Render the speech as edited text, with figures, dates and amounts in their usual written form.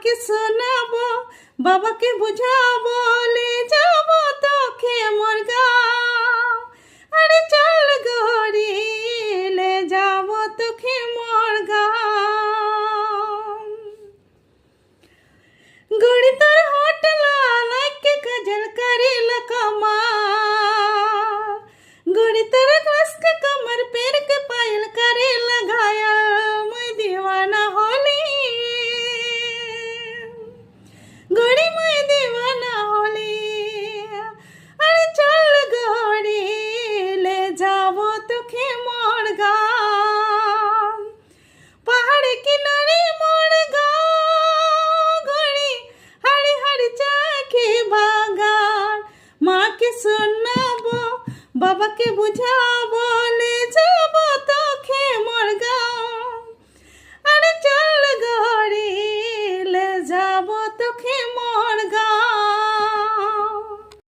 মাকে শোনাবো, বাবাকে বুঝাবো, লে যাবো তোকে মোর গাঁও। আরে চল গড়ি, লে যাবো তোকে মোর গাঁও। गड़ी तर होटला लाके खजल करेल कमाल, गड़ी तर घस के कमर पैर के पायल करेल घायल। मैं दीवाना होली, गड़ी मैं दीवाना होली। अरे चल गड़ी, ले जावो तुखे मोर गाँव। पहाड़ किनारे मोर गाँव, घड़ी हरी हरी चाय के बागान। माँ के सुनाबो, बाबा के बुझाबो, ले जा